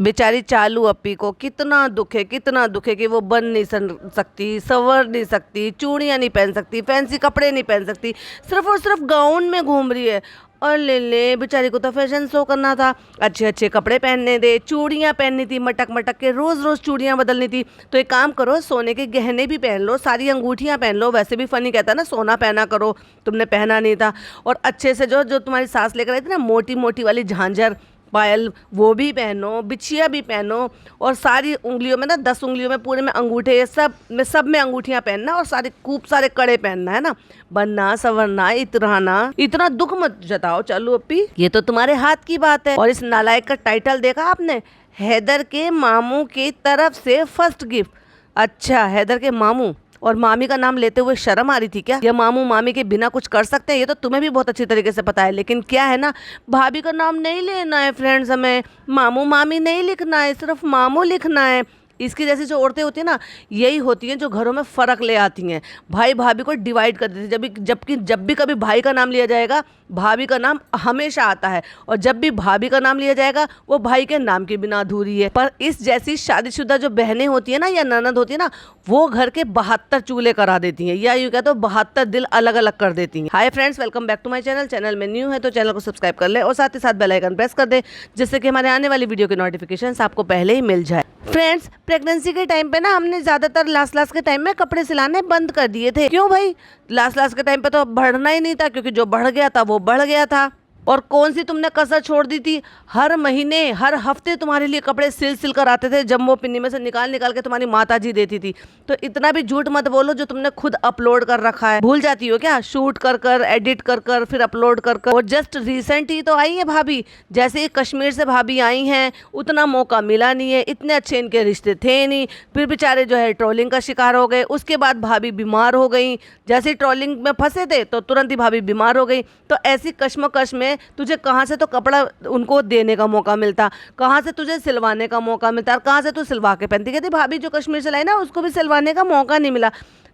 बेचारी चालू अपी को कितना दुख है, कितना दुख है कि वो बन नहीं सकती, संवर नहीं सकती, चूड़ियाँ नहीं पहन सकती, फैंसी कपड़े नहीं पहन सकती, सिर्फ और सिर्फ गाउन में घूम रही है। और ले बेचारी को तो फैशन शो करना था, अच्छे अच्छे कपड़े पहनने दे, चूड़ियाँ पहननी थी, मटक मटक के रोज़ रोज़ चूड़ियाँ बदलनी थी। तो एक काम करो, सोने के गहने भी पहन लो, सारी अंगूठियाँ पहन लो। वैसे भी फनी कहता है ना, सोना पहना करो, तुमने पहना नहीं था। और अच्छे से जो जो तुम्हारी सास लेकर आई थी ना, मोटी मोटी वाली झांझर पायल, वो भी पहनो, बिछिया भी पहनो, और सारी उंगलियों में ना 10 उंगलियों में पूरे में अंगूठे, सब में अंगूठियां पहनना, और सारे खूब सारे कड़े पहनना है ना। बनना संवरना इतराना, इतना दुख मत जताओ चालू अपी, ये तो तुम्हारे हाथ की बात है। और इस नालायक का टाइटल देखा आपने, हैदर के मामू की तरफ से फर्स्ट गिफ्ट। अच्छा, हैदर के मामू और मामी का नाम लेते हुए शर्म आ रही थी क्या? ये मामू मामी के बिना कुछ कर सकते हैं, ये तो तुम्हें भी बहुत अच्छी तरीके से पता है। लेकिन क्या है ना, भाभी का नाम नहीं लेना है फ्रेंड्स, हमें मामू मामी नहीं लिखना है, सिर्फ मामू लिखना है। इसकी जैसी जो औरतें होती हैं ना, यही होती हैं जो घरों में फ़र्क ले आती हैं, भाई भाभी को डिवाइड कर देती है। जब भी कभी भाई का नाम लिया जाएगा, भाभी का नाम हमेशा आता है, और जब भी भाभी का नाम लिया जाएगा, वो भाई के नाम के बिना अधूरी है। पर इस जैसी शादीशुदा जो बहनें होती है ना, या ननद होती है ना, वो घर के 72 चूल्हे करा देती हैं, या यूँ कहते हो 72 दिल अलग अलग कर देती हैं। Hi friends, welcome back to my channel. Channel में न्यू है तो चैनल को सब्सक्राइब कर ले, और साथ ही साथ बेल आइकन प्रेस कर दे, जिससे कि हमारे आने वाली वीडियो के नोटिफिकेशन आपको पहले ही मिल जाए। फ्रेंड्स, प्रेगनेंसी के टाइम पे ना हमने ज़्यादातर लास्ट के टाइम में कपड़े सिलाने बंद कर दिए थे। क्यों भाई? लास्ट के टाइम पे तो बढ़ना ही नहीं था, क्योंकि जो बढ़ गया था वो बढ़ गया था। और कौन सी तुमने कसर छोड़ दी थी? हर महीने हर हफ्ते तुम्हारे लिए कपड़े सिल कर आते थे, जम्बो पिन्नी में से निकाल के तुम्हारी माता जी देती थी। तो इतना भी झूठ मत बोलो जो तुमने खुद अपलोड कर रखा है। भूल जाती हो क्या? शूट कर एडिट कर फिर अपलोड कर। और जस्ट रिसेंट ही तो आई है भाभी, जैसे ही कश्मीर से भाभी आई हैं, उतना मौका मिला नहीं है, इतने अच्छे इनके रिश्ते थे नहीं, फिर बेचारे जो है ट्रोलिंग का शिकार हो गए। उसके बाद भाभी बीमार हो गई, जैसे ही ट्रोलिंग में फंसे थे तो तुरंत ही भाभी बीमार हो गई। तो ऐसी कश्मकश में तुझे कहाँ से तो कपड़ा उनको देने का मौका मिलता, कहाँ से तुझे सिलवाने का मौका मिलता, और कहाँ से तू सिलवा के पहनती। कहती भाभी जो कश्मीर से लाई ना, उसको भी सिलवाने का मौका नहीं मिला।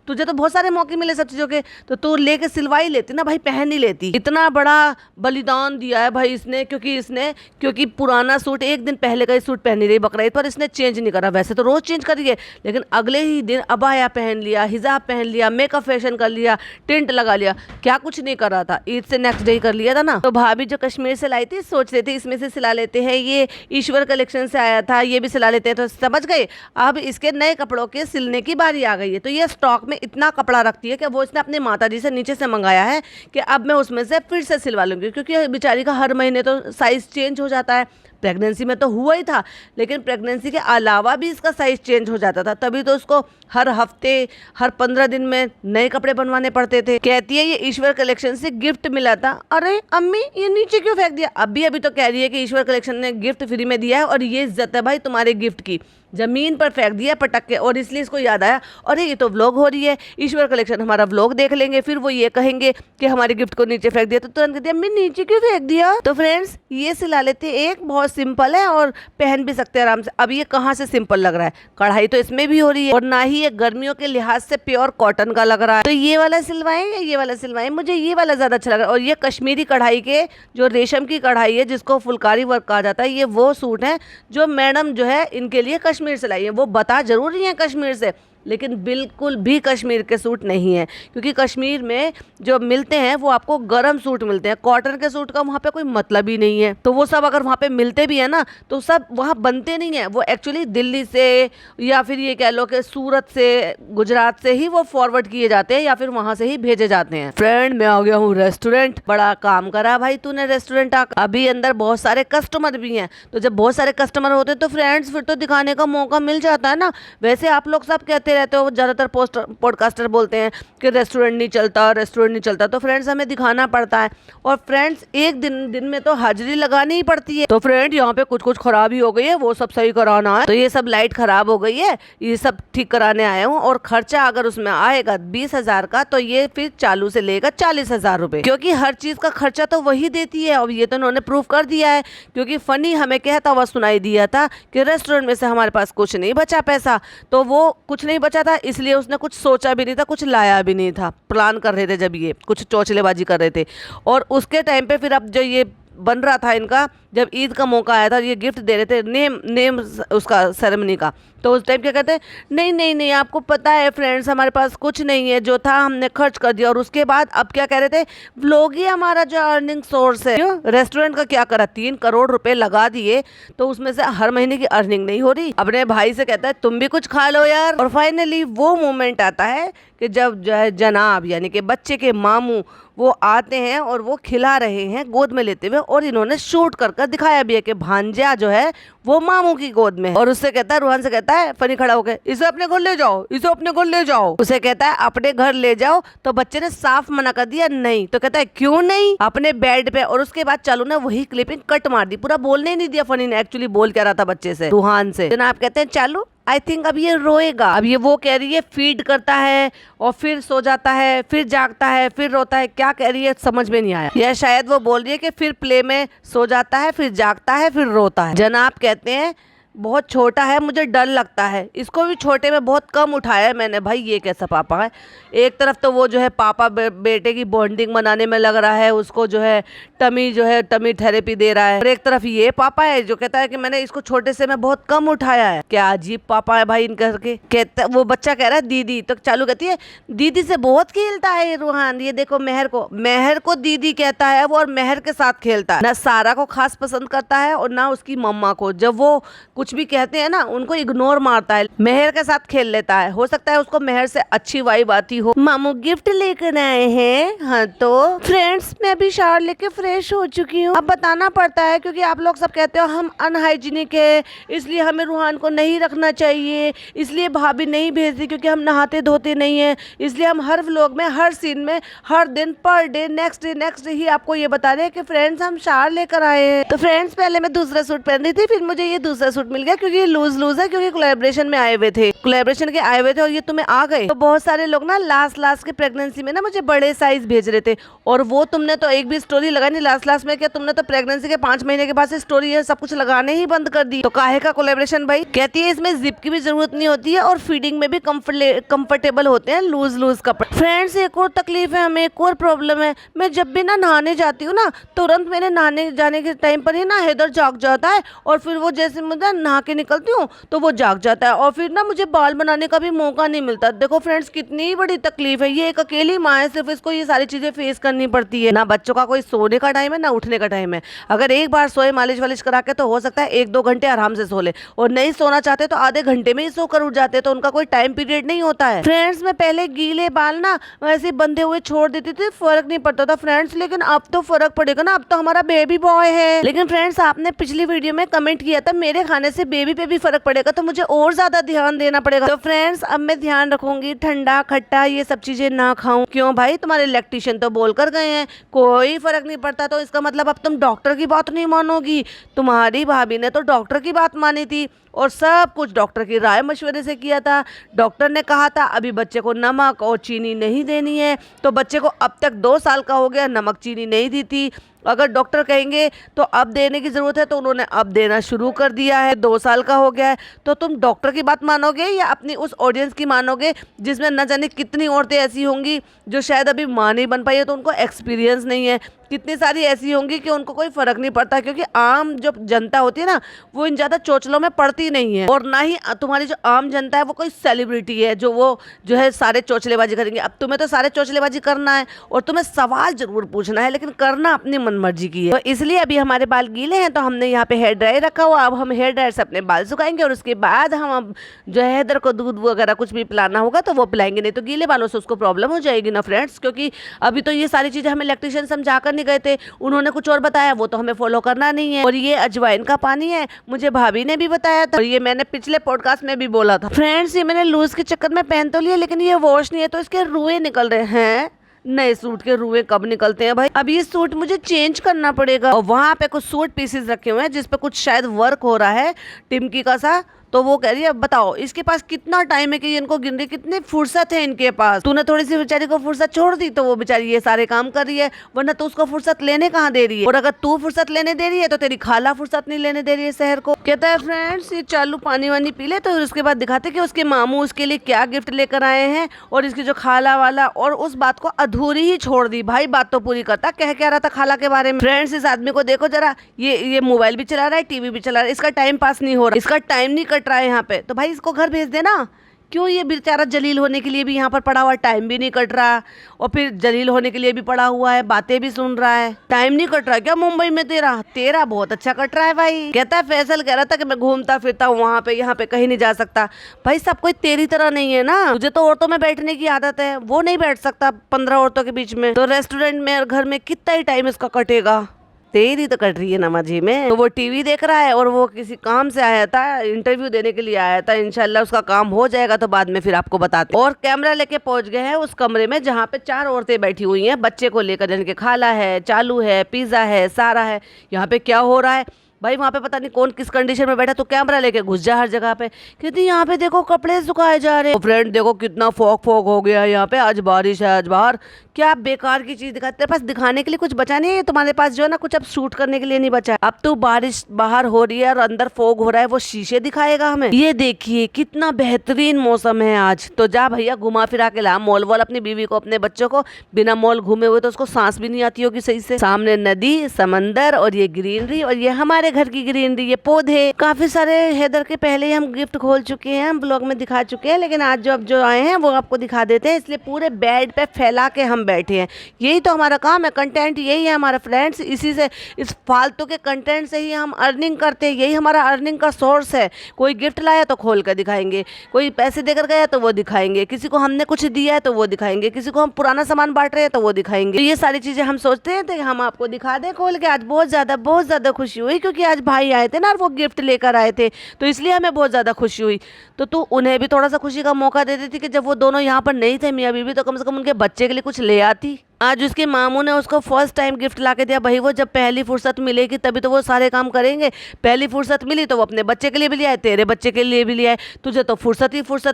तुझे तो बहुत सारे मौके मिले सब चीज़ों के, तो तू लेके सिलवा ही लेती ना भाई, पहन ही लेती। इतना बड़ा बलिदान दिया है भाई इसने, क्योंकि पुराना सूट, एक दिन पहले का ही सूट पहन रही बकरा ईद पर, इसने चेंज नहीं करा। वैसे तो रोज़ चेंज करिए, लेकिन अगले ही दिन अबाया पहन लिया, हिजाब पहन लिया, मेकअप फैशन कर लिया, टेंट लगा लिया, क्या कुछ नहीं कर रहा था। ईद से नेक्स्ट डे कर लिया था ना। तो भाभी जो कश्मीर से लाई थी, सोच रही थी इसमें से सिला लेते हैं, ये ईश्वर कलेक्शन से आया था, ये भी सिला लेते हैं। तो समझ गए, अब इसके नए कपड़ों के सिलने की बारी आ गई है। तो ये स्टॉक में इतना कपड़ा रखती है कि वो इसने अपनी माताजी से नीचे से मंगाया है कि अब मैं उसमें से फिर से सिलवा लूंगी, क्योंकि बेचारी का हर महीने तो साइज चेंज हो जाता है। प्रेगनेंसी में तो हुआ ही था, लेकिन प्रेगनेंसी के अलावा भी इसका साइज चेंज हो जाता था, तभी तो उसको हर हफ्ते हर 15 दिन में नए कपड़े बनवाने पड़ते थे। कहती है ये ईश्वर कलेक्शन से गिफ्ट मिला था। अरे अम्मी, ये नीचे क्यों फेंक दिया? अभी तो कह रही है कि ईश्वर कलेक्शन ने गिफ्ट फ्री में दिया है, और ये इज्जत है भाई तुम्हारे गिफ्ट की। जमीन पर फेंक दिया पटक के, और इसलिए इसको याद आया, अरे ये तो व्लॉग हो रही है, ईश्वर कलेक्शन हमारा व्लॉग देख लेंगे, फिर वो ये कहेंगे कि हमारे गिफ्ट को नीचे फेंक दिया। तो तुरंत कहती है अम्मी नीचे क्यों फेंक दिया? तो फ्रेंड्स, ये सिला लेते, एक बहुत सिंपल है और पहन भी सकते हैं आराम से। अब ये कहाँ से सिंपल लग रहा है, कढ़ाई तो इसमें भी हो रही है, और ना ही ये गर्मियों के लिहाज से प्योर कॉटन का लग रहा है। तो ये वाला सिलवाएं या ये वाला सिलवाएं? मुझे ये वाला ज्यादा अच्छा लग रहा है। और ये कश्मीरी कढ़ाई के, जो रेशम की कढ़ाई है, जिसको फुलकारी वर्क कहा जाता है, ये वो सूट है जो मैडम जो है इनके लिए कश्मीर से लाई है। वो बता जरूर रही है कश्मीर से, लेकिन बिल्कुल भी कश्मीर के सूट नहीं है, क्योंकि कश्मीर में जो मिलते हैं वो आपको गर्म सूट मिलते हैं, कॉटन के सूट का वहाँ पे कोई मतलब ही नहीं है। तो वो सब अगर वहाँ पे मिलते भी है ना, तो सब वहाँ बनते नहीं है, वो एक्चुअली दिल्ली से या फिर ये कह लो कि सूरत से, गुजरात से ही वो फॉरवर्ड किए जाते हैं, या फिर वहाँ से ही भेजे जाते हैं। फ्रेंड, मैं आ गया हूँ रेस्टोरेंट। बड़ा काम करा भाई तूने रेस्टोरेंट आकर। अभी अंदर बहुत सारे कस्टमर भी हैं, तो जब बहुत सारे कस्टमर होते हैं तो फ्रेंड्स फिर तो दिखाने का मौका मिल जाता है ना। वैसे आप लोग सब कहते रहते हो, ज़्यादातर पॉडकास्टर बोलते हैं कि रेस्टोरेंट नहीं चलता, तो फ्रेंड्स हमें दिखाना पड़ता है। और फ्रेंड्स, एक दिन में तो हाजिरी लगानी ही पड़ती है। तो फ्रेंड, यहाँ पे कुछ खराबी हो गई है, वो सब सही कराना है। तो ये सब लाइट खराब हो गई है, ये सब ठीक कराने आया हूँ। और खर्चा अगर उसमें आएगा 20,000 का, तो ये फिर चालू से लेगा 40,000 रुपए, क्योंकि हर चीज का खर्चा तो वही देती है। और ये तो उन्होंने प्रूफ कर दिया है, क्योंकि फनी हमें कहता हुआ सुनाई दिया था कि रेस्टोरेंट में से हमारे पास कुछ नहीं बचा पैसा। तो वो कुछ नहीं बचा था, इसलिए उसने कुछ सोचा भी नहीं था, कुछ लाया भी नहीं था। प्लान कर रहे थे जब ये कुछ चौचलेबाजी कर रहे थे। और उसके टाइम पे फिर अब जो ये बन रहा था इनका, जब ईद का मौका आया था, ये गिफ्ट दे रहे थे, नेम उसका सेरेमनी का, तो उस टाइम क्या कहते हैं, नहीं नहीं नहीं आपको पता है फ्रेंड्स हमारे पास कुछ नहीं है, जो था हमने खर्च कर दिया। और उसके बाद अब क्या कह रहे थे, व्लॉग ही हमारा जो अर्निंग सोर्स है। क्यों? रेस्टोरेंट का क्या करा, 3 करोड़ रुपए लगा दिए, तो उसमें से हर महीने की अर्निंग नहीं हो रही। अपने भाई से कहता है तुम भी कुछ खा लो यार। और फाइनली वो मोमेंट आता है कि जब जो है जनाब यानी कि बच्चे के मामू वो आते हैं और वो खिला रहे हैं गोद में लेते हुए, और इन्होंने शूट कर दिखाया भी है कि भांजा जो है वो मामू की गोद में है। और उससे कहता है, रूहान से कहता है फनी खड़ा होकर, इसे अपने घर ले जाओ, इसे अपने घर ले जाओ। उसे कहता है अपने घर ले जाओ, तो बच्चे ने साफ मना कर दिया नहीं। तो कहता है क्यों नहीं, अपने बेड पे। और उसके बाद चालू ने वही क्लिपिंग कट मार दी, पूरा बोलने ही नहीं दिया फनी ने एक्चुअली बोल क्या रहा था बच्चे से, रूहान से। जनाब कहते हैं चालू आई थिंक अब ये रोएगा। अब ये वो कह रही है फीड करता है और फिर सो जाता है, फिर जागता है, फिर रोता है, क्या कह रही है समझ में नहीं आया। या शायद वो बोल रही है कि फिर प्ले में सो जाता है, फिर जागता है, फिर रोता है। जनाब कहते हैं बहुत छोटा है, मुझे डर लगता है, इसको भी छोटे में बहुत कम उठाया है मैंने। भाई ये कैसा पापा है, एक तरफ तो वो जो है पापा बेटे की बॉन्डिंग बनाने में लग रहा है, उसको जो है टमी थेरेपी दे रहा है, और एक तरफ ये पापा है जो कहता है कि मैंने इसको छोटे से मैं बहुत कम उठाया है। क्या अजीब पापा है भाई इनके। कहता वो बच्चा कह रहा है दीदी, तो चालू कहती है दीदी से बहुत खेलता है रूहान, ये देखो मेहर को दीदी कहता है वो, और मेहर के साथ खेलता है। ना सारा को खास पसंद करता है और ना उसकी मम्मा को, जब वो कुछ भी कहते हैं ना उनको इग्नोर मारता है, मेहर के साथ खेल लेता है। हो सकता है उसको मेहर से अच्छी वाइब आती हो। मामू गिफ्ट लेकर आए हैं। हाँ तो फ्रेंड्स मैं भी शावर लेके फ्रेश हो चुकी हूँ। अब बताना पड़ता है क्योंकि आप लोग सब कहते हो हम अनहाइजीनिक है, इसलिए हमें रूहान को नहीं रखना चाहिए, इसलिए भाभी नहीं भेजती क्योंकि हम नहाते धोते नहीं है, इसलिए हम हर व्लॉग में, हर सीन में, हर दिन, पर डे, नेक्स्ट डे ही आपको ये बता रहे हैं कि फ्रेंड्स हम शावर लेकर आए हैं। तो फ्रेंड्स पहले मैं दूसरा सूट पहन रही थी, फिर मुझे ये दूसरा सूट मिल गया क्योंकि ये लूज है, क्योंकि कोलैबोरेशन में आए हुए थे, कोलैबोरेशन के आए हुए थे और ये तुम्हें आ गए। तो बहुत सारे लोग ना लास्ट के प्रेगनेंसी में ना मुझे बड़े साइज भेज रहे थे, और वो तुमने तो एक भी स्टोरी लगा नहीं लास्ट में। क्या तुमने तो प्रेगनेंसी के 5 महीने के बाद से स्टोरी है सब कुछ लगाने ही बंद कर दी। तो काहे का कोलैबोरेशन भाई। कहती है इसमें जिप की भी जरूरत नहीं होती है और फीडिंग में भी कंफर्टेबल होते हैं लूज कपड़े। फ्रेंड्स एक और तकलीफ है हमें, एक और प्रॉब्लम है, मैं जब भी ना नहाने जाती हूँ ना तुरंत मेरे नहाने जाने के टाइम पर ही ना हैदर जाग जाता है, और फिर वो जैसे मुझे नहा के निकलती हूँ तो वो जाग जाता है, और फिर ना मुझे बाल बनाने का भी मौका नहीं मिलता। देखो फ्रेंड्स कितनी बड़ी तकलीफ है, ये एक अकेली माँ है, सिर्फ इसको ये सारी चीजें फेस करनी पड़ती है। ना बच्चों का कोई सोने का टाइम है ना उठने का टाइम है। अगर एक बार सोए मालिश वालिश करा के तो हो सकता है 1-2 घंटे आराम से सो ले, और नहीं सोना चाहते तो आधे घंटे में ही सोकर उठ जाते, तो उनका कोई टाइम पीरियड नहीं होता है। फ्रेंड्स मैं पहले गीले बाल ना वैसे बंधे हुए छोड़ देती थी, फर्क नहीं पड़ता था फ्रेंड्स, लेकिन अब तो फर्क पड़ेगा ना, अब तो हमारा बेबी बॉय है। लेकिन फ्रेंड्स आपने पिछली वीडियो में कमेंट किया था मेरे खाने से बेबी पे भी फर्क पड़ेगा, तो मुझे और ज्यादा ध्यान देना पड़ेगा। तो फ्रेंड्स अब मैं ध्यान रखूंगी ठंडा खट्टा ये सब चीजें ना खाऊं। क्यों भाई, तुम्हारे इलेक्ट्रिशियन तो बोल कर गए हैं कोई फर्क नहीं पड़ता, तो इसका मतलब अब तुम डॉक्टर की बात नहीं मानोगी। तुम्हारी भाभी ने तो डॉक्टर की बात मानी थी और सब कुछ डॉक्टर की राय मशवरे से किया था। डॉक्टर ने कहा था अभी बच्चे को नमक और चीनी नहीं देनी है, तो बच्चे को अब तक 2 साल का हो गया, नमक चीनी नहीं दी थी। अगर डॉक्टर कहेंगे तो अब देने की ज़रूरत है तो उन्होंने अब देना शुरू कर दिया है, 2 साल का हो गया है। तो तुम डॉक्टर की बात मानोगे या अपनी उस ऑडियंस की मानोगे जिसमें न जाने कितनी औरतें ऐसी होंगी जो शायद अभी माँ नहीं बन पाई है, तो उनको एक्सपीरियंस नहीं है। कितनी सारी ऐसी होंगी कि उनको कोई फ़र्क नहीं पड़ता, क्योंकि आम जो जनता होती है ना वो इन ज़्यादा चोचलों में पड़ती नहीं है, और ना ही तुम्हारी जो आम जनता है वो कोई सेलिब्रिटी है जो वो जो है सारे चोचलेबाजी करेंगे। अब तुम्हें तो सारे चोचलेबाजी करना है और तुम्हें सवाल जरूर पूछना है, लेकिन करना अपनी मनमर्जी की है। तो इसलिए अभी हमारे बाल गीले हैं तो हमने यहाँ पे हेयर ड्रायर रखा हुआ, अब हम हेयर ड्रायर से अपने बाल सुखाएंगे और उसके बाद हम अब जो है हैदर को दूध वगैरह कुछ भी पिलाना होगा तो वो पिलाएंगे, नहीं तो गीले बालों से उसको प्रॉब्लम हो जाएगी ना फ्रेंड्स। क्योंकि अभी तो ये सारी चीज़ें हमें इलेक्ट्रिशियन समझा कर नहीं गए थे, उन्होंने कुछ और बताया, वो तो हमें फॉलो करना नहीं है। और ये अजवाइन का पानी है, मुझे भाभी ने भी बताया था और ये मैंने पिछले पॉडकास्ट में भी बोला था। फ्रेंड्स ये मैंने लूज के चक्कर में पहन तो लिया, लेकिन ये वॉश नहीं है तो इसके रुए निकल रहे हैं। नए सूट के रुए कब निकलते हैं भाई। अब ये सूट मुझे चेंज करना पड़ेगा, और वहाँ पे कुछ सूट पीसेस रखे हुए हैं जिस पे कुछ शायद वर्क हो रहा है टिमकी का सा, तो वो कह रही है बताओ इसके पास कितना टाइम है कि इनको गिन रही, कितनी फुर्सत है इनके पास। तूने थोड़ी सी बेचारी को फुर्सत छोड़ दी तो वो बेचारी ये सारे काम कर रही है, वरना तू उसको फुर्सत लेने कहाँ दे रही है। और अगर तू फुर्सत लेने दे रही है तो तेरी खाला फुर्सत नहीं लेने दे रही है शहर को। कहता है फ्रेंड्स ये चालू पानी वानी पी ले, तो उसके बाद दिखाते कि उसके मामू उसके लिए क्या गिफ्ट लेकर आए हैं और इसकी जो खाला वाला, और उस बात को अधूरी ही छोड़ दी। भाई बात तो पूरी करता, कह क्या रहा था खाला के बारे में। फ्रेंड्स इस आदमी को देखो जरा, ये मोबाइल भी चला रहा है, टीवी भी चला रहा है, इसका टाइम पास नहीं हो रहा, इसका टाइम नहीं कट रहा है यहाँ पे। तो भाई इसको घर भेज देना। क्यों ये बेचारा जलील होने के लिए भी यहाँ पर पड़ा हुआ है, टाइम भी नहीं कट रहा, और फिर जलील होने के लिए भी पड़ा हुआ है, बातें भी सुन रहा है। टाइम नहीं कट रहा क्या मुंबई में तेरा बहुत अच्छा कट रहा है भाई। कहता है फैसल कह रहा था कि मैं घूमता फिरता हूँ वहाँ पे यहाँ पे, कहीं नहीं जा सकता। भाई सब कोई तेरी तरह नहीं है ना, मुझे तो औरतों में बैठने की आदत है, वो नहीं बैठ सकता 15 औरतों के बीच में। तो रेस्टोरेंट में और घर में कितना ही टाइम इसका कटेगा। तेरी तो कट रही है नमाजी में। तो वो टीवी देख रहा है और वो किसी काम से आया था, इंटरव्यू देने के लिए आया था। इंशाल्लाह उसका काम हो जाएगा तो बाद में फिर आपको बताते। और कैमरा लेके पहुंच गए हैं उस कमरे में जहाँ पे 4 औरतें बैठी हुई हैं बच्चे को लेकर, जिनके खाला है, चालू है, पिज्जा है, सारा है। यहाँ पे क्या हो रहा है भाई, वहाँ पे पता नहीं कौन किस कंडीशन में बैठा, तो कैमरा लेके घुस जा हर जगह पे। कहती यहाँ पे देखो कपड़े सुखाए जा रहे हैं। फ्रेंड देखो कितना फॉग हो गया है यहाँ पे, आज बारिश है, आज बाहर। क्या बेकार की चीज दिखाते, तेरे पास दिखाने के लिए कुछ बचा नहीं है तुम्हारे पास, जो है ना कुछ अब शूट करने के लिए नहीं बचा है। अब तो बारिश बाहर हो रही है और अंदर फॉग हो रहा है, वो शीशे दिखाएगा हमें। ये देखिए कितना बेहतरीन मौसम है आज। तो जा भैया घुमा फिरा के ला मॉल वॉल अपनी बीवी को, अपने बच्चों को। बिना मॉल घूमे हुए तो उसको सांस भी नहीं आती होगी सही से। सामने नदी, समंदर और ये ग्रीनरी, और ये हमारे घर की ग्रीनरी, ये पौधे काफी सारे। हैदर के पहले ही हम गिफ्ट खोल चुके हैं, हम ब्लॉग में दिखा चुके हैं, लेकिन आज जो आए हैं वो आपको दिखा देते हैं। इसलिए पूरे बेड पे फैला के हम बैठे हैं। यही तो हमारा काम है, कंटेंट यही है हमारा फ्रेंड्स। इसी से, इस फालतू के कंटेंट से ही हम अर्निंग करते हैं, यही हमारा अर्निंग का सोर्स है। कोई गिफ्ट लाया तो खोल कर दिखाएंगे, कोई पैसे देकर गया तो वो दिखाएंगे, किसी को हमने कुछ दिया है तो वो दिखाएंगे, किसी को हम पुराना सामान बांट रहे हैं तो वो दिखाएंगे। तो ये सारी चीजें हम सोचते हैं तो हम आपको दिखा दें खोल के। आज बहुत ज्यादा खुशी हुई क्योंकि आज भाई आए थे ना और वो गिफ्ट लेकर आए थे, तो इसलिए हमें बहुत ज्यादा खुशी हुई। तो तू उन्हें भी थोड़ा सा खुशी का मौका दे देती कि जब वो दोनों यहाँ पर नहीं थे मियाँ बीवी, तो कम से कम उनके बच्चे के लिए कुछ ले आती। आज उसके मामू ने उसको फर्स्ट टाइम गिफ्ट ला के दिया। भाई वो जब पहली फुर्सत मिलेगी तभी तो वो सारे काम करेंगे। पहली फुर्सत मिली तो वो अपने बच्चे के लिए भी ले आए, तेरे बच्चे के लिए भी ले आए। तुझे तो फुर्सत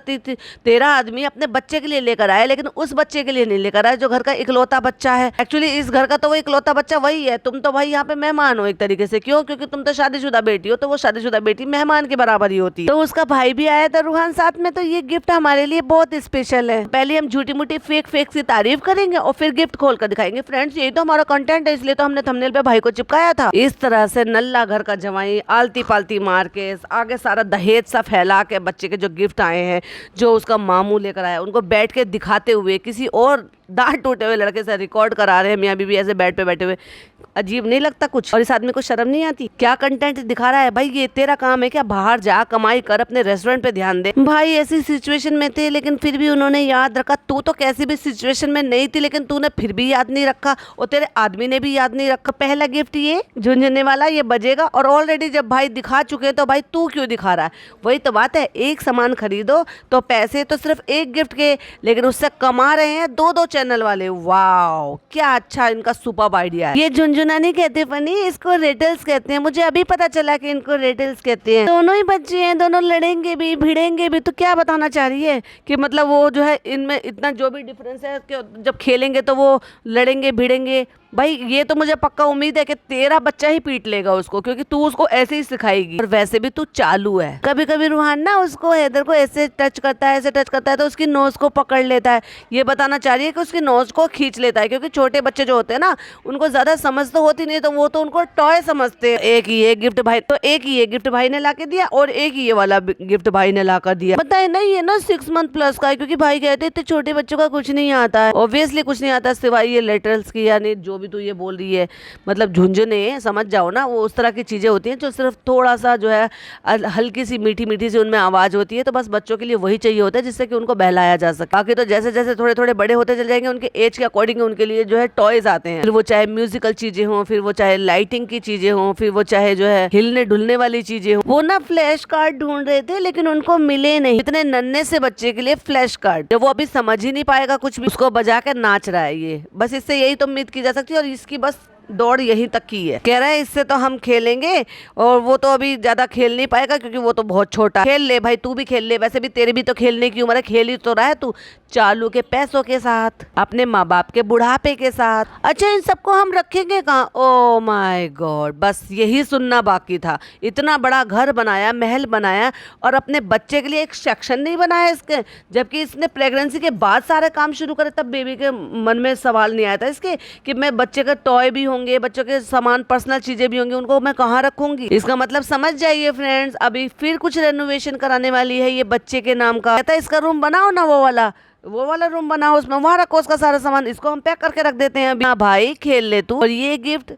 ही थी। तेरा आदमी अपने बच्चे के लिए लेकर आया, लेकिन उस बच्चे के लिए नहीं लेकर आया जो घर का इकलौता बच्चा है। एक्चुअली इस घर का तो वो इकलौता बच्चा वही है। तुम तो भाई यहाँ पे मेहमान हो एक तरीके से। क्यों? क्योंकि तुम तो शादीशुदा बेटी हो, तो वो शादीशुदा बेटी मेहमान के बराबर ही होती है। तो उसका भाई भी आया था रूहान साथ में, तो ये गिफ्ट हमारे लिए बहुत स्पेशल है। पहले हम झूठी मूठी फेक की तारीफ करेंगे और फिर गिफ्ट खोल कर दिखाएंगे। फ्रेंड्स यही तो हमारा कंटेंट है, इसलिए तो हमने थंबनेल पे भाई को चिपकाया था। इस तरह से नल्ला घर का जवाई आलती पालती मार के आगे सारा दहेज सा फैला के बच्चे के जो गिफ्ट आए हैं, जो उसका मामू लेकर आया, उनको बैठ के दिखाते हुए किसी और दांत टूटे हुए लड़के से रिकॉर्ड करा रहे हैं मियाँ बीवी ऐसे बेड पे बैठे हुए। अजीब नहीं लगता कुछ? और इस आदमी को शर्म नहीं आती? क्या कंटेंट दिखा रहा है भाई? ये तेरा काम है क्या? बाहर जा कमाई कर, अपने रेस्टोरेंट पे ध्यान दे। भाई ऐसी सिचुएशन में थे लेकिन फिर भी उन्होंने याद रखा। तू तो कैसी भी सिचुएशन में नहीं थी लेकिन तूने फिर भी याद नहीं रखा, और तेरे आदमी ने भी याद नहीं रखा। पहला गिफ्ट ये झुंझुनने वाला ये बजेगा, और ऑलरेडी जब भाई दिखा चुके तो भाई तू क्यों दिखा रहा है? वही तो बात है, एक सामान खरीदो तो पैसे तो सिर्फ एक गिफ्ट के, लेकिन उससे कमा रहे हैं 2-2 चैनल वाले। वाओ क्या अच्छा इनका सुपर आइडिया है। ये झुंझुना नहीं कहते फनी, इसको रेटल्स कहते हैं। मुझे अभी पता चला कि इनको रेटल्स कहते हैं। दोनों ही बच्चे हैं, दोनों लड़ेंगे भी भिड़ेंगे भी। तो क्या बताना चाह रही है कि मतलब वो जो है इनमें इतना जो भी डिफरेंस है कि जब खेलेंगे तो वो लड़ेंगे भिड़ेंगे। भाई ये तो मुझे पक्का उम्मीद है कि तेरा बच्चा ही पीट लेगा उसको, क्योंकि तू उसको ऐसे ही सिखाएगी। और वैसे भी तू चालू है। कभी कभी रूहान ना उसको हैदर को ऐसे टच करता है, ऐसे टच करता है तो उसकी नोज को पकड़ लेता है। ये बताना चाह रही है कि उसकी नोज को खींच लेता है, क्योंकि छोटे बच्चे जो होते हैं ना उनको ज्यादा समझ तो होती नहीं, तो वो तो उनको टॉय समझते हैं। एक ही ये गिफ्ट भाई ने ला के दिया और एक ही ये वाला गिफ्ट भाई ने ला कर दिया। बताए ना ये ना 6 मंथ प्लस का है, क्योंकि भाई कहते थे छोटे बच्चों का कुछ नहीं आता है। ऑब्वियसली कुछ नहीं आता सिवाय ये लेटरल्स की, यानी जो भी तू ये बोल रही है, मतलब झुंझुने समझ जाओ ना, वो उस तरह की चीजें होती हैं जो सिर्फ थोड़ा सा जो है हल्की सी मीठी मीठी सी उनमें आवाज होती है। तो बस बच्चों के लिए वही चाहिए होता है जिससे कि उनको बहलाया जा सके। बाकी तो जैसे जैसे थोड़े थोड़े बड़े होते चले जाएंगे उनके एज के अकॉर्डिंग उनके लिए जो है टॉयज आते हैं। फिर वो चाहे म्यूजिकल चीजें हों, फिर वो चाहे लाइटिंग की चीजें हों, फिर वो चाहे जो है हिलने डुलने वाली चीजें हों। वो ना फ्लैश कार्ड ढूंढ रहे थे लेकिन उनको मिले नहीं। इतने नन्हे से बच्चे के लिए फ्लैश कार्ड, जो वो अभी समझ ही नहीं पाएगा कुछ भी, उसको बजा के नाच रहा है ये। बस इससे यही तो उम्मीद की जा सकती है। और इसकी बस दौड़ यहीं तक की है। कह रहा है इससे तो हम खेलेंगे, और वो तो अभी ज्यादा खेल नहीं पाएगा क्योंकि वो तो बहुत छोटा। खेल ले भाई, तू भी खेल ले, वैसे भी तेरे भी तो खेलने की उम्र है, खेल ही तो रहा है तू चालू के पैसों के साथ, अपने माँ बाप के बुढ़ापे के साथ। अच्छा इन सबको हम रखेंगे कहाँ? ओ माय गॉड, बस यही सुनना बाकी था। इतना बड़ा घर बनाया, महल बनाया, और अपने बच्चे के लिए एक सेक्शन नहीं बनाया इसके, जबकि इसने प्रेगनेंसी के बाद सारे काम शुरू करे। तब बेबी के मन में सवाल नहीं आया था इसके कि मैं बच्चे का टॉय भी होंगे, बच्चों के सामान, पर्सनल चीजें भी होंगी, उनको मैं कहाँ रखूंगी। इसका मतलब समझ जाइए फ्रेंड्स, अभी फिर कुछ रेनोवेशन कराने वाली है ये बच्चे के नाम का। कहता है इसका रूम बनाओ ना, वो वाला रूम बनाओ, उसमें वहां रखो उसका सारा सामान, इसको हम पैक करके रख देते हैं अभी। हाँ भाई खेल ले तू। और ये गिफ्ट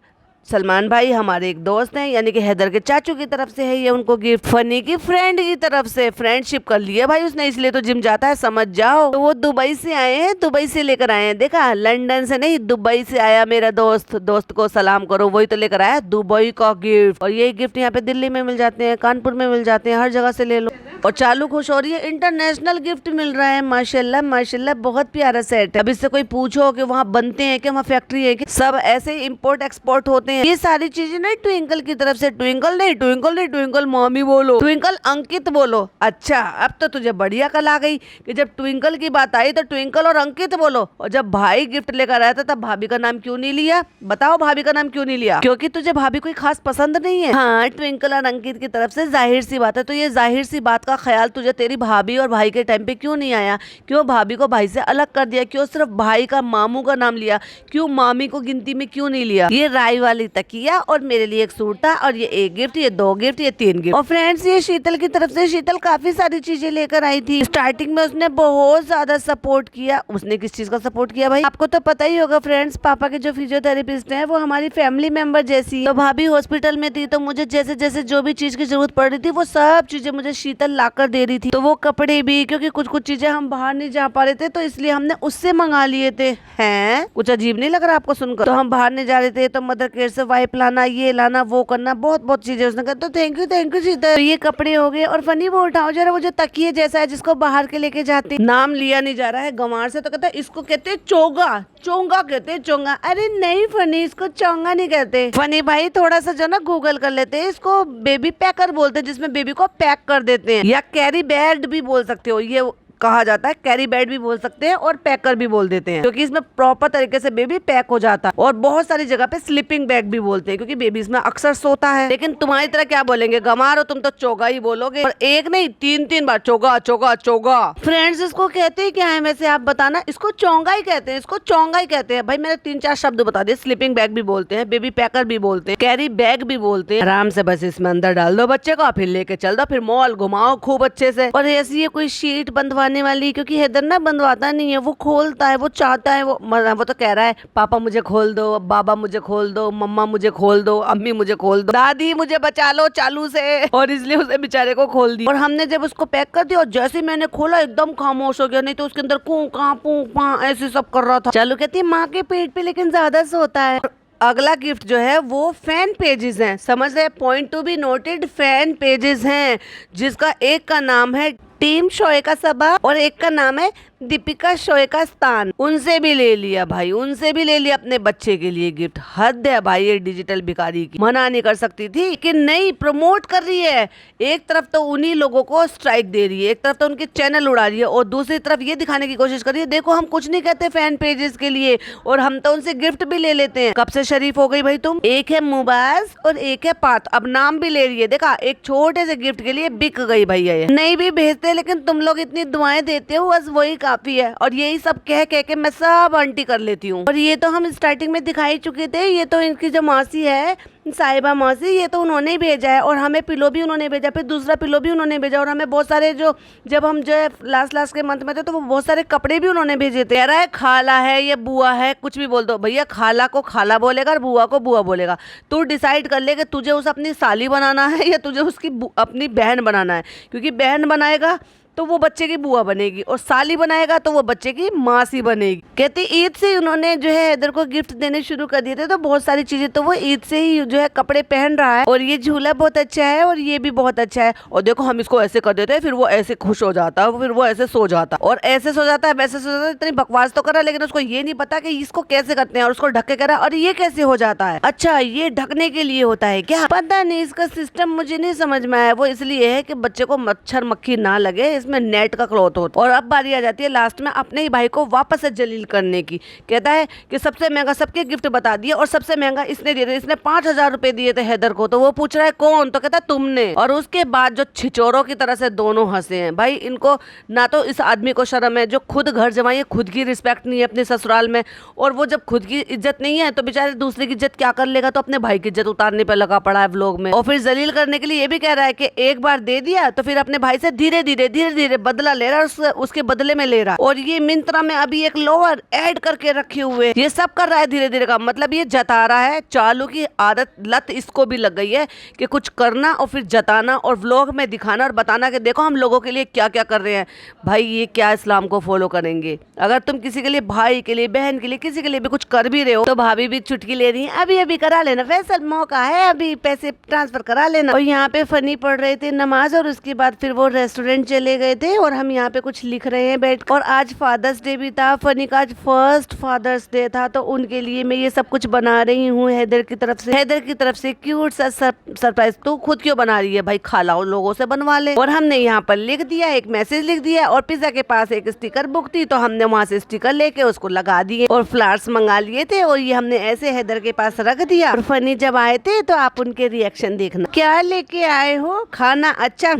सलमान भाई हमारे एक दोस्त हैं, यानी कि हैदर के चाचू की तरफ से है ये उनको गिफ्ट। फनी की फ्रेंड की तरफ से, फ्रेंडशिप कर लिया भाई उसने, इसलिए तो जिम जाता है, समझ जाओ। तो वो दुबई से आए हैं, दुबई से लेकर आए हैं, देखा, लंदन से नहीं दुबई से आया मेरा दोस्त। दोस्त को सलाम करो, वही तो लेकर आया दुबई का गिफ्ट। और ये गिफ्ट यहाँ पे दिल्ली में मिल जाते हैं, कानपुर में मिल जाते हैं, हर जगह से ले लो। और चालू खुश हो रही है, इंटरनेशनल गिफ्ट मिल रहा है, माशाल्लाह माशाल्लाह, बहुत प्यारा सेट है। अब इससे कोई पूछो कि वहाँ बनते हैं कि वहाँ फैक्ट्री है कि, सब ऐसे इम्पोर्ट एक्सपोर्ट होते हैं ये सारी चीजें। नहीं ट्विंकल की तरफ से, ट्विंकल नहीं, ट्विंकल नहीं, ट्विंकल मॉमी बोलो, ट्विंकल अंकित बोलो। अच्छा अब तो तुझे बढ़िया कल आ गई कि जब ट्विंकल की बात आई तो ट्विंकल और अंकित बोलो, और जब भाई गिफ्ट लेकर आया था तब भाभी का नाम क्यों नहीं लिया? बताओ भाभी का नाम क्यों नहीं लिया? क्योंकि तुझे भाभी कोई खास पसंद नहीं है। हाँ ट्विंकल और अंकित की तरफ से जाहिर सी बात है, तो ये जाहिर सी बात का ख्याल तुझे तेरी भाभी और भाई के टाइम पे क्यों नहीं आया? क्यों भाभी को भाई से अलग कर दिया? क्यों सिर्फ भाई का मामू का नाम लिया? क्यों मामी को गिनती में क्यों नहीं लिया? ये राय वाली तकिया और मेरे लिए एक सूट था, और ये एक गिफ्ट, ये 2 गिफ्ट, ये 3 गिफ्ट। और फ्रेंड्स ये शीतल की तरफ से, शीतल काफी सारी चीजें लेकर आई थी। स्टार्टिंग में उसने बहुत ज्यादा सपोर्ट किया। उसने किस चीज का सपोर्ट किया भाई? आपको तो पता ही होगा फ्रेंड्स, पापा के जो फिजियोथेरेपिस्ट हैं वो हमारी फैमिली मेंबर जैसी। तो भाभी हॉस्पिटल में थी, तो मुझे जैसे जैसे जो भी चीज की जरूरत पड़ रही थी वो सब चीजें मुझे शीतल ला कर दे रही थी। तो वो कपड़े भी, क्योंकि कुछ कुछ चीजें हम बाहर नहीं जा पा रहे थे, तो इसलिए हमने उससे मंगा लिए थे। हैं कुछ अजीब नहीं लग रहा आपको सुनकर? तो हम बाहर नहीं जा रहे थे, तो मदर केयर से वाइप लाना, ये लाना, वो करना, बहुत बहुत चीजें उसने कहा। तो थैंक यू शीतल। तो ये कपड़े हो गए। और फनी वो उठाओ जरा, वो जो तकिए जैसा है जिसको बाहर के लेके जाते, नाम लिया नहीं जा रहा है गंवार से, तो कहता है इसको कहते हैं चोगा, चोंगा कहते हैं, चोंगा। अरे नहीं फनी, इसको चोंगा नहीं कहते। फनी भाई थोड़ा सा जो ना गूगल कर लेते हैं, इसको बेबी पैकर बोलते हैं, जिसमें बेबी को पैक कर देते हैं, या कैरी बैग भी बोल सकते हो, ये कहा जाता है। कैरी बैग भी बोल सकते हैं और पैकर भी बोल देते हैं, क्योंकि इसमें प्रॉपर तरीके से बेबी पैक हो जाता है। और बहुत सारी जगह पे स्लीपिंग बैग भी बोलते हैं, क्योंकि बेबी इसमें अक्सर सोता है। लेकिन तुम्हारी तरह क्या बोलेंगे, गंवार हो तुम तो चोगा ही बोलोगे, और एक नहीं 3-3 बार चोगा चोगा चोगा। फ्रेंड्स इसको कहते हैं क्या है वैसे आप बताना? इसको चोंगा ही कहते हैं, इसको चोंगा ही कहते हैं भाई। मैंने 3-4 शब्द बता दिए। स्लीपिंग बैग भी बोलते हैं, बेबी पैकर भी बोलते हैं, कैरी बैग भी बोलते हैं। आराम से बस इसमें अंदर डाल दो बच्चे को, फिर लेके चल दो, फिर मॉल घुमाओ खूब अच्छे से। और ऐसी ये कोई शीट बंधवाने वाली, क्योंकि हैदर ना बंधवाता नहीं है, वो खोलता है, वो चाहता है, वो तो कह रहा है पापा मुझे खोल दो, बाबा मुझे खोल दो, मम्मा मुझे खोल दो, अम्मी मुझे खोल दो, दादी मुझे बचा लो चालू से। और इसलिए उसे बेचारे को खोल दी। और हमने जब उसको पैक कर दिया, और जैसे मैंने खोला एकदम खामोश हो गया, नहीं तो उसके अंदर कूं कां पू पा ऐसे सब कर रहा था। चालू कहती है माँ के पेट पे लेकिन ज्यादा सोता है। अगला गिफ्ट जो है वो फैन पेजेस हैं, समझ रहे? Point to be noted, fan pages हैं, जिसका एक का नाम है टीम शोएका सबा और एक का नाम है दीपिका शोएका स्थान। उनसे भी ले लिया भाई, उनसे भी ले लिया अपने बच्चे के लिए गिफ्ट। हद है भाई ये डिजिटल भिखारी की, मना नहीं कर सकती थी कि नहीं, प्रमोट कर रही है। एक तरफ तो उन्हीं लोगों को स्ट्राइक दे रही है, एक तरफ तो उनके चैनल उड़ा रही है, और दूसरी तरफ ये दिखाने की कोशिश कर रही है देखो हम कुछ नहीं कहते फैन पेजेस के लिए, और हम तो उनसे गिफ्ट भी ले लेते हैं। कब से शरीफ हो गई भाई तुम? एक है मुबाज और एक है पार्थ, अब नाम भी ले रही है। देखा, एक छोटे से गिफ्ट के लिए बिक गई भैया। ये नहीं भी भेजते, लेकिन तुम लोग इतनी दुआएं देते हो, बस वही काफी है। और यही सब कह कह के मैं सब आंटी कर लेती हूँ। और ये तो हम स्टार्टिंग में दिखाई चुके थे, ये तो इनकी जो मासी है साहिबा मौसी, ये तो उन्होंने ही भेजा है। और हमें पिलो भी उन्होंने भेजा, फिर दूसरा पिलो भी उन्होंने भेजा, और हमें बहुत सारे जो जब हम जो है लास्ट के मंथ में थे तो वो बहुत सारे कपड़े भी उन्होंने भेजे थे। कह रहा है खाला है ये बुआ है, कुछ भी बोल दो भैया, खाला को खाला बोलेगा और बुआ को बुआ बोलेगा। तू डिसाइड कर ले कि तुझे उसे अपनी साली बनाना है या तुझे उसकी अपनी बहन बनाना है, क्योंकि बहन बनाएगा तो वो बच्चे की बुआ बनेगी, और साली बनाएगा तो वो बच्चे की मासी बनेगी। कहती ईद से उन्होंने जो है हैदर को गिफ्ट देने शुरू कर दिए थे, तो बहुत सारी चीजें तो वो ईद से ही जो है कपड़े पहन रहा है। और ये झूला बहुत अच्छा है और ये भी बहुत अच्छा है। और देखो हम इसको ऐसे कर देते हैं, फिर वो ऐसे खुश हो जाता है, फिर वो ऐसे सो जाता है, और ऐसे सो जाता है, वैसे सो जाता है। इतनी बकवास तो कर रहा है, लेकिन उसको ये नहीं पता कि इसको कैसे करते हैं, और उसको ढक के करा, और ये कैसे हो जाता है। अच्छा, ये ढकने के लिए होता है क्या? पता नहीं, इसका सिस्टम मुझे नहीं समझ में आया। वो इसलिए है कि बच्चे को मच्छर मक्खी ना लगे, इसमें नेट का क्लॉथ होता है। और अब बारी आ जाती है लास्ट में अपने ही भाई को वापस से जलील करने की। कहता है कि सबसे महंगा सबके गिफ्ट बता दिए, और सबसे महंगा इसने दिए थे, इसने 5,000 रुपए दिए थे हैदर को। तो वो पूछ रहा है कौन? तो कहता तुमने। और उसके बाद जो छिचोरों की तरह से दोनों हंसे हैं। भाई इनको ना तो इस आदमी को शर्म है, जो खुद घर जमाई है, खुद की रिस्पेक्ट नहीं है अपने ससुराल में, और वो जब खुद की इज्जत नहीं है तो बेचारे दूसरे की इज्जत क्या कर लेगा। तो अपने भाई की इज्जत उतारने पे लगा पड़ा है व्लॉग में। और फिर जलील करने के लिए ये भी कह रहा है कि एक बार दे दिया तो फिर अपने भाई से धीरे धीरे बदला ले रहा है, उसके बदले में ले रहा है। और ये मिंत्रा में अभी एक लोअर ऐड करके रखे हुए, ये सब कर रहा है धीरे धीरे का मतलब ये जता रहा है। चालू की आदत लत इसको भी लग गई है कि कुछ करना और फिर जताना और व्लॉग में दिखाना और बताना कि देखो हम लोगों के लिए क्या क्या कर रहे हैं। भाई ये क्या इस्लाम को फॉलो करेंगे? अगर तुम किसी के लिए, भाई के लिए, बहन के लिए, किसी के लिए भी कुछ कर भी रहे हो तो भाभी भी चुटकी ले रही है, अभी अभी करा लेना, वैसा मौका है, अभी पैसे ट्रांसफर करा लेना। और यहाँ पे फनी पढ़ रहे थे नमाज, और उसके बाद फिर वो रेस्टोरेंट चले गए थे, और हम यहाँ पे कुछ लिख रहे हैं बैठ। और आज फादर्स डे भी था, फनी का आज फर्स्ट फादर्स डे था, तो उनके लिए मैं ये सब कुछ बना रही हूँ हैदर की तरफ से क्यूट सा सरप्राइज। तू खुद क्यों बना रही है भाई? खा लाओ, लोगों से बनवा ले। और हमने यहाँ पर लिख दिया, एक मैसेज लिख दिया, और पिज्जा के पास एक स्टिकर बुक थी तो हमने वहाँ से स्टिकर लेके उसको लगा दिए, और फ्लावर्स मंगा लिए थे, और ये हमने ऐसे हैदर के पास रख दिया। और फनी जब आए थे तो आप उनके रिएक्शन देखना। क्या लेके आए हो? खाना? अच्छा।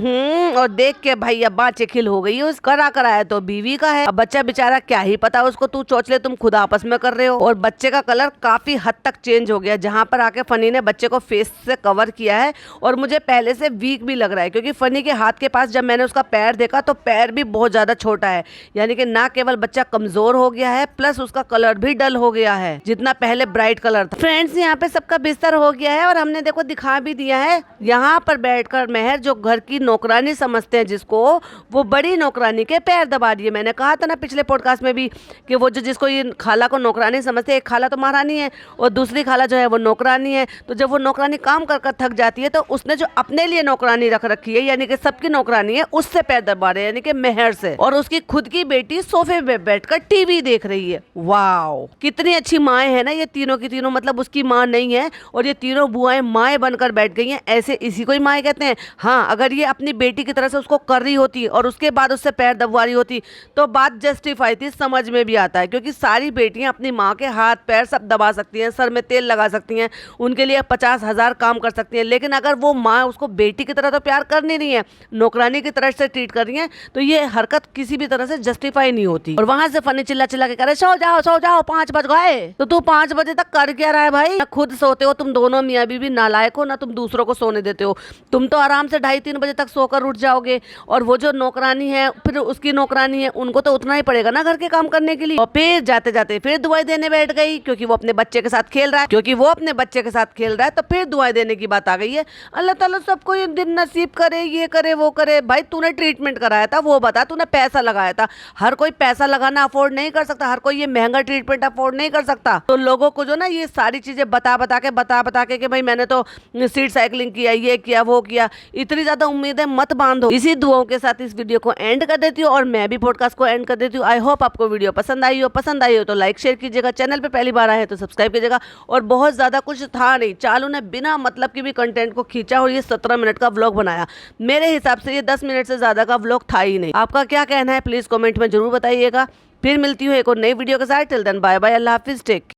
और देख के भाई अब बाँचे खिल हो गई। उस करा कराया तो बीवी का है, अब बच्चा बेचारा क्या ही पता उसको। तू चौचले तुम खुद आपस में कर रहे हो। और बच्चे का कलर काफी हद तक चेंज हो गया, जहाँ पर आके फनी ने बच्चे को फेस से कवर किया है। और मुझे पहले से वीक भी लग रहा है, क्योंकि फनी के हाथ के पास जब मैंने उसका पैर देखा तो पैर भी बहुत ज्यादा छोटा है, यानी कि ना केवल बच्चा कमजोर हो गया है, प्लस उसका कलर भी डल हो गया है, जितना पहले ब्राइट कलर था। फ्रेंड्स यहाँ पे सबका बिस्तर हो गया है, और हमने देखो दिखा भी दिया है। यहाँ पर बैठकर मेहर, जो घर की नौकरानी समझते हैं जिसको, वो बड़ी नौकरानी के पैर दबा दिए। मैंने कहा था ना पिछले पॉडकास्ट में भी कि वो जो जिसको ये खाला को नौकरानी समझते हैं, एक खाला तो महारानी है और दूसरी खाला जो है वो नौकरानी है। तो जब वो नौकरानी काम कर कर थक जाती है तो उसने जो अपने लिए नौकरानी रख रखी है, यानी कि सबकी नौकरानी है, उससे पैर दबा रहे हैं, यानी कि मेहर से। और उसकी खुद की बेटी सोफे पे बैठकर टीवी देख रही है। वाओ, कितनी अच्छी माएँ है ना ये तीनों की तीनों। मतलब उसकी माँ नहीं है और ये तीनों बुआएं माएँ बनकर बैठ गई हैं। ऐसे इसी को ही माएँ कहते हैं। हाँ, अगर ये अपनी बेटी की तरह से उसको कर रही होती और उसके बाद उससे पैर दबवा रही होती तो बात जस्टिफाई थी, समझ में भी आता है, क्योंकि सारी बेटियां अपनी माँ के हाथ पैर सब दबा सकती हैं, सर में तेल लगा सकती हैं, उनके लिए 50,000 काम कर सकती हैं। लेकिन अगर वो माँ उसको बेटी की तरह तो प्यार कर नहीं रही है, नौकरानी की तरह से ट्रीट कर रही है, तो ये हरकत किसी भी तरह से जस्टिफाई नहीं होती। और वहां से फनी चिल्ला चिल्ला के कह रहे सो जाओ 5 बज गए। तो तू 5 बजे तक कर क्या रहा है भाई? ना खुद सोते हो तुम दोनों मियाँ बीवी, नालायक हो, ना तुम दूसरों को सोने देते हो। तुम तो आराम से 2:30-3 बजे तक सोकर उठ जाओगे। और वो जो नौकरानी है, फिर उसकी नौकरानी है, उनको तो उतना ही पड़ेगा ना घर के काम करने के लिए। और फिर जाते जाते फिर दुआई देने बैठ गई, क्योंकि वो अपने बच्चे के साथ खेल रहा है, तो फिर दुआई देने की बात आ गई है। अल्लाह ताला सबको ये दिन नसीब करे, ये करे वो करे। भाई तूने ट्रीटमेंट कराया था, वो बता, तूने पैसा लगाया था। हर कोई पैसा लगाना अफोर्ड नहीं कर सकता, हर कोई ये महंगा ट्रीटमेंट अफोर्ड नहीं कर सकता। तो लोगों को जो ना ये सारी चीजें बता बता के कि भाई मैंने तो सीट साइकिलिंग किया, ये किया, वो किया, इतनी ज्यादा उम्मीदें मत बांधो। इसी दुआओं के साथ इस वीडियो को एंड कर देती हूँ, और मैं भी पॉडकास्ट को एंड कर देती हूँ। आई होप आपको वीडियो पसंद आई हो तो लाइक शेयर कीजिएगा, चैनल पे पहली बार आए हैं तो सब्सक्राइब कीजिएगा। और बहुत ज्यादा कुछ था नहीं, चालू ने बिना मतलब की भी कंटेंट को खींचा और ये 17 मिनट का व्लॉग बनाया। मेरे हिसाब से ये 10 मिनट से ज्यादा का व्लॉग था ही नहीं। आपका क्या कहना है प्लीज कमेंट में जरूर बताइएगा। फिर मिलती हूँ एक और नई वीडियो के साथ। टिल देन बाय बाय, अल्लाह हाफिज, टेक।